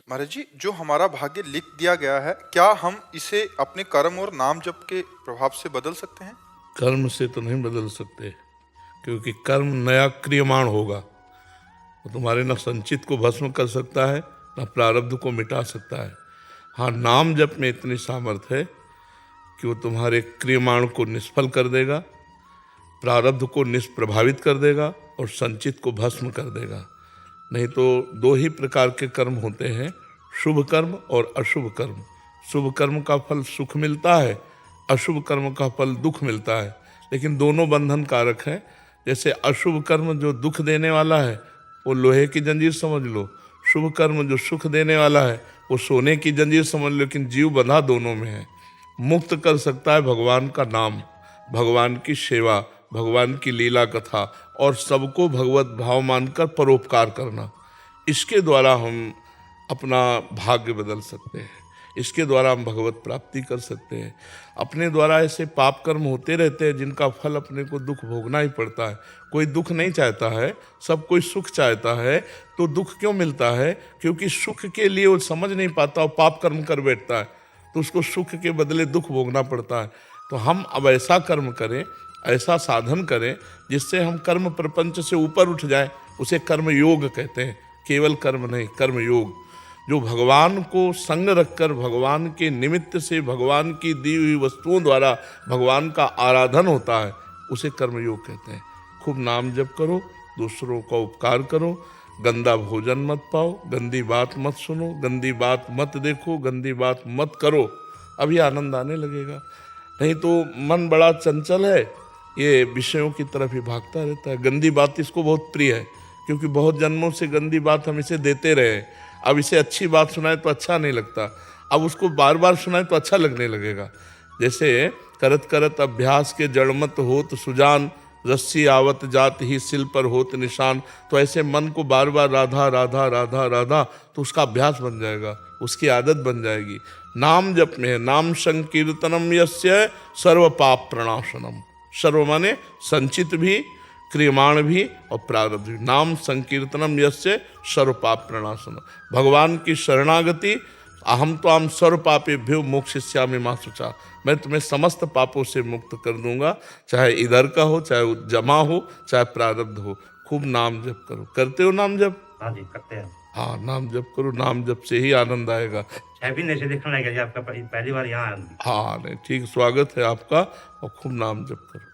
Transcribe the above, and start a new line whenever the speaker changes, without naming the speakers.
महाराज जी, जो हमारा भाग्य लिख दिया गया है, क्या हम इसे अपने कर्म और नाम जप के प्रभाव से बदल सकते हैं?
कर्म से तो नहीं बदल सकते, क्योंकि कर्म नया क्रियमाण होगा। वो तुम्हारे न संचित को भस्म कर सकता है, न प्रारब्ध को मिटा सकता है। हाँ, नाम जप में इतनी सामर्थ्य है कि वो तुम्हारे क्रियमाण को निष्फल कर देगा, प्रारब्ध को निष्प्रभावित कर देगा और संचित को भस्म कर देगा। नहीं तो दो ही प्रकार के कर्म होते हैं, शुभ कर्म और अशुभ कर्म। शुभ कर्म का फल सुख मिलता है, अशुभ कर्म का फल दुख मिलता है, लेकिन दोनों बंधन कारक है। जैसे अशुभ कर्म जो दुख देने वाला है वो लोहे की जंजीर समझ लो, शुभ कर्म जो सुख देने वाला है वो सोने की जंजीर समझ लो, लेकिन जीव बंधा दोनों में है। मुक्त कर सकता है भगवान का नाम, भगवान की सेवा, भगवान की लीला कथा और सबको भगवत भाव मानकर परोपकार करना। इसके द्वारा हम अपना भाग्य बदल सकते हैं, इसके द्वारा हम भगवत प्राप्ति कर सकते हैं। अपने द्वारा ऐसे पाप कर्म होते रहते हैं जिनका फल अपने को दुख भोगना ही पड़ता है। कोई दुख नहीं चाहता है, सब कोई सुख चाहता है। तो दुख क्यों मिलता है? क्योंकि सुख के लिए वो समझ नहीं पाता और पाप कर्म कर बैठता है, तो उसको सुख के बदले दुख भोगना पड़ता है। तो हम अब ऐसा कर्म करें, ऐसा साधन करें जिससे हम कर्म प्रपंच से ऊपर उठ जाएं, उसे कर्म योग कहते हैं। केवल कर्म नहीं, कर्म योग, जो भगवान को संग रखकर भगवान के निमित्त से भगवान की दी हुई वस्तुओं द्वारा भगवान का आराधन होता है, उसे कर्म योग कहते हैं। खूब नाम जप करो, दूसरों का उपकार करो, गंदा भोजन मत पाओ, गंदी बात मत सुनो, गंदी बात मत देखो, गंदी बात मत करो, अभी आनंद आने लगेगा। नहीं तो मन बड़ा चंचल है, ये विषयों की तरफ ही भागता रहता है। गंदी बात इसको बहुत प्रिय है, क्योंकि बहुत जन्मों से गंदी बात हम इसे देते रहे। अब इसे अच्छी बात सुनाए तो अच्छा नहीं लगता, अब उसको बार बार सुनाए तो अच्छा लगने लगेगा। जैसे करत करत अभ्यास के जड़मत होत सुजान, रस्सी आवत जात ही सिल पर होत निशान। तो ऐसे मन को बार बार राधा राधा राधा राधा, तो उसका अभ्यास बन जाएगा, उसकी आदत बन जाएगी। नाम जप में है, नाम संकीर्तनम यस्य सर्व पाप प्रणाशनम। सर्व माने संचित भी, क्रियमाण भी और प्रारब्ध भी। नाम संकीर्तनम यस्य सर्व पाप प्रणाशनम। भगवान की शरणागति, अहम तो आम सर्व पापेभ्यो मोक्षयिष्यामि मा शुचा। मैं तुम्हें समस्त पापों से मुक्त कर दूंगा, चाहे इधर का हो, चाहे जमा हो, चाहे प्रारब्ध हो। खूब नाम जप करो। करते हो नाम जप?
हाँ जी, करते हैं।
हाँ, नाम जप करो, नाम जप से ही आनंद आएगा।
भी नहीं देखने लगे आपका पहली बार यहाँ।
हाँ नहीं, ठीक, स्वागत है आपका, और खूब नाम जप करो।